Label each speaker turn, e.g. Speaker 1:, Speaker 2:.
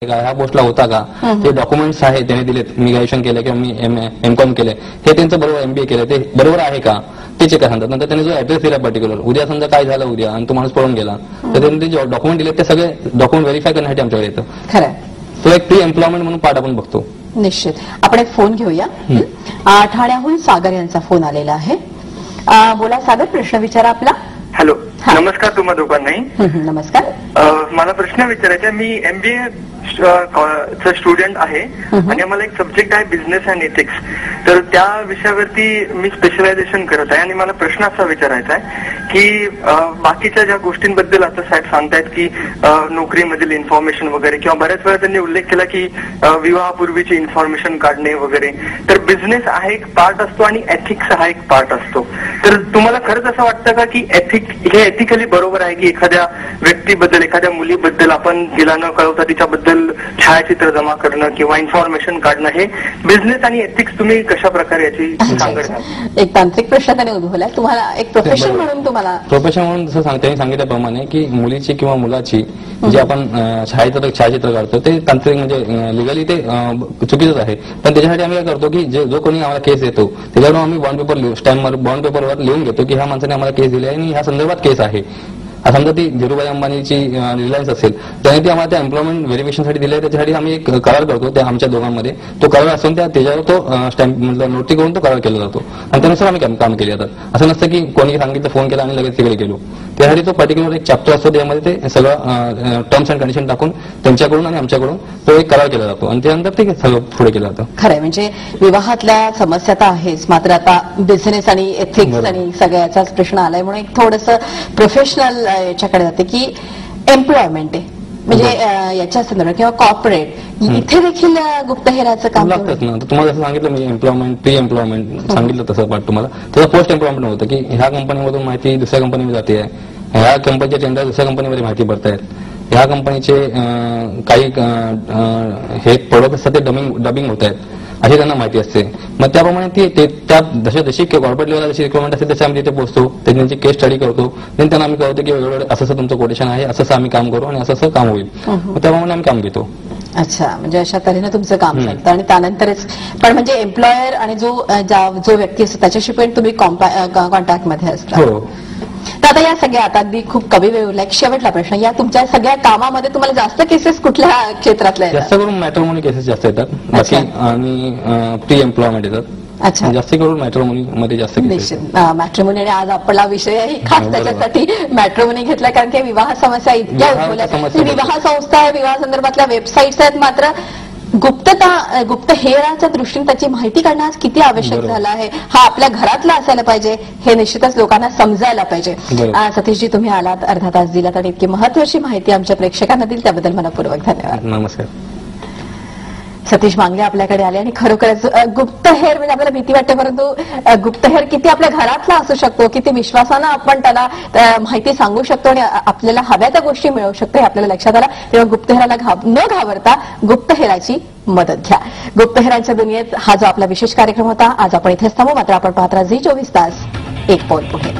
Speaker 1: ह्या पोस्टला होता का, ते डॉक्युमेंट्स आहे त्याने दिलेत, मी ग्रॅज्युएशन केलं किंवा मी एमकॉम केलंय, हे त्यांचं बरोबर एमबीए केलं ते बरोबर आहे का ते चेक सांगतात. नंतर त्यांनी जो ऍड्रेस दिला पर्टिक्युलर, उद्या समजा काय झालं उद्या आणि तो माणूस पळून गेला तर त्यांनी ते डॉक्युमेंट दिले ते सगळे डॉक्युमेंट व्हेरीफाय करण्यासाठी आमच्याकडे येतं.
Speaker 2: खरं
Speaker 1: तो एक प्री एम्प्लॉयमेंट म्हणून पार्ट आपण बघतो.
Speaker 2: निश्चित. आपण एक फोन घेऊया. ठाण्याहून सागर यांचा फोन आलेला आहे. बोला सागर, प्रश्न विचारा आपला.
Speaker 3: हॅलो, नमस्कार तुम्हा दोघांनाही.
Speaker 2: नमस्कार.
Speaker 3: मला प्रश्न विचारायचा, मी एमबीए चा स्टुडंट आहे आणि आम्हाला एक सब्जेक्ट आहे बिझनेस अँड एथिक्स, तर त्या विषयावरती मी स्पेशलायझेशन करत आहे आणि मला प्रश्न असा विचारायचा आहे की बाकीच्या ज्या गोष्टींबद्दल आता साहेब सांगतायत की नोकरीमधील इन्फॉर्मेशन वगैरे, किंवा बऱ्याच वेळा त्यांनी उल्लेख केला की विवाहापूर्वीची इन्फॉर्मेशन काढणे वगैरे, तर बिझनेस हा एक पार्ट असतो आणि एथिक्स हा एक पार्ट असतो. तर तुम्हाला खरंच असं वाटतं का की हे एथिकली बरोबर आहे की एखाद्या व्यक्तीबद्दल, एखाद्या मुलीबद्दल आपण तिला न कळवता तिच्याबद्दल छायाचित्र जमा करणं किंवा इन्फॉर्मेशन काढणं, हे बिझनेस आणि एथिक्स तुम्ही कशा प्रकारे याची सांगड घाल?
Speaker 2: एक तांत्रिक प्रश्न त्याने उद्भवला. तुम्हाला एक प्रोफेशन म्हणून तुम्हाला
Speaker 1: प्रोफेशन म्हणून जसं त्यांनी सांगितल्याप्रमाणे की मुलीची किंवा मुलाची जे आपण छायाचित्र काढतो ते तांत्रिक म्हणजे लिगली ते चुकीचंच आहे. पण त्याच्यासाठी आम्ही काय करतो की जो कोणी आम्हाला केस देतो त्याच्यावर आम्ही बॉन्ड पेपर स्टॅम्पवर बॉन्ड पेपरवर लिहून घेतो की ह्या माणसाने आम्हाला केस दिली आहे आणि ह्या संदर्भात केस आहे. समजा ती धीरूभाई अंबानीची रिलायन्स असेल त्याने ती आम्हाला त्या एम्प्लॉयमेंट व्हेरिफिकेशनसाठी दिली आहे, त्याच्यासाठी आम्ही एक करार करतो त्या आमच्या दोघांमध्ये. तो करार असून त्याच्यावर तो स्टॅम्प मतलब नोटरी करून तो करार केला जातो आणि त्यानुसार आम्ही काम केले जातात. असं नसतं की कोणी सांगितलं फोन केला आणि लगेच तिकडे गेलो. त्यासाठी तो पर्टिक्युलर एक चॅप्टर असतो, त्यामध्ये ते सगळं टर्म्स अँड कंडिशन टाकून त्यांच्याकडून आणि आमच्याकडून तो एक करार केला जातो आणि त्यानंतर ते सगळं पुढे केलं जातं.
Speaker 2: खरंय. म्हणजे विवाहातल्या समस्या तर आहेच, मात्र आता बिझनेस आणि एथिक्स आणि सगळ्याचाच प्रश्न आलाय म्हणून एक थोडंसं प्रोफेशनल याच्याकडे जाते की एम्प्लॉयमेंट आहे म्हणजे याच्या संदर्भात किंवा कॉर्पोरेट इथे देखील गुप्तहेराचं काम
Speaker 1: लागतच ना. तुम्हाला जसं सांगितलं मी एम्प्लॉयमेंट प्री एम्प्लॉयमेंट सांगितलं तसं पाठ तुम्हाला, तसं पोस्ट एम्प्लॉयमेंट होतं की ह्या कंपनीमधून माहिती दुसऱ्या कंपनीमध्ये जाते आहे, ह्या कंपनीचे टेंडर दुसऱ्या कंपनीमध्ये माहिती भरतायत, ह्या कंपनीचे काही हे प्रोडक्ट असतात ते डबिंग होत आहेत अशी त्यांना माहिती असते. मग त्याप्रमाणे त्यात जशी कॉर्पोरेट लेवलला जशी रिक्वायरमेंट असते तसे आम्ही तिथे पोहोचतो, त्यांची केस स्टडी करतो, देन त्यांना आम्ही कळवतो की एवढं असं तुमचं कोटेशन आहे, असं आम्ही काम करू आणि असं काम होईल. मग त्याप्रमाणे आम्ही काम घेतो.
Speaker 2: अच्छा, म्हणजे अशा तऱ्हेने तुमचं काम चालतं आणि त्यानंतरच पण म्हणजे एम्प्लॉयर आणि जो व्यक्ती असतो त्याच्याशी पण तुम्ही कॉन्टॅक्टमध्ये असता.
Speaker 1: हो.
Speaker 2: तर आता या सगळ्या आता अगदी खूप कमी वेळ उरला, शेवटला प्रश्न, या तुमच्या सगळ्या कामामध्ये तुम्हाला जास्त केसेस कुठल्या क्षेत्रातल्या
Speaker 1: जास्त करून मॅट्रिमोनी केसेस जास्त येतात, बाकी आणि प्री एम्प्लॉयमेंट येतात.
Speaker 2: अच्छा,
Speaker 1: जास्त करून मॅट्रिमोनी मध्ये जास्त.
Speaker 2: निश्चित मॅट्रिमोनी. आणि आज आपला विषयही खास त्याच्यासाठी मॅट्रिमोनी घेतला कारण की विवाह समस्या इतक्या उद्भवल्या, विवाह संस्था आहे, विवाह संदर्भातल्या वेबसाईट्स आहेत, मात्र गुप्तहेराच्या दृष्टीने त्याची माहिती काढणं आज किती आवश्यक झालं आहे, हा आपल्या घरातला असायला पाहिजे, हे निश्चितच लोकांना समजायला पाहिजे. सतीशजी, तुम्ही आलात, अर्धा तास दिलात आणि इतकी महत्वाची माहिती आमच्या प्रेक्षकांना दिली त्याबद्दल मनपूर्वक धन्यवाद.
Speaker 1: नमस्कार.
Speaker 2: सतीश मांगले आपल्याकडे आले आणि खरोखरच गुप्तहेर म्हणजे आपल्याला भीती वाटते, परंतु गुप्तहेर किती आपल्या घरातला असू शकतो, किती विश्वासानं आपण त्याला माहिती सांगू शकतो आणि आपल्याला हव्या त्या गोष्टी मिळवू शकतो हे आपल्याला लक्षात आलं. तेव्हा गुप्तहेराला न घाबरता गुप्तहेराची मदत घ्या. गुप्तहेरांच्या दुनियेत हा जो आपला विशेष कार्यक्रम होता. आज आपण इथेच थांबू, मात्र आपण पाहत राहा झी 24 तास, एक पाऊल पुढे.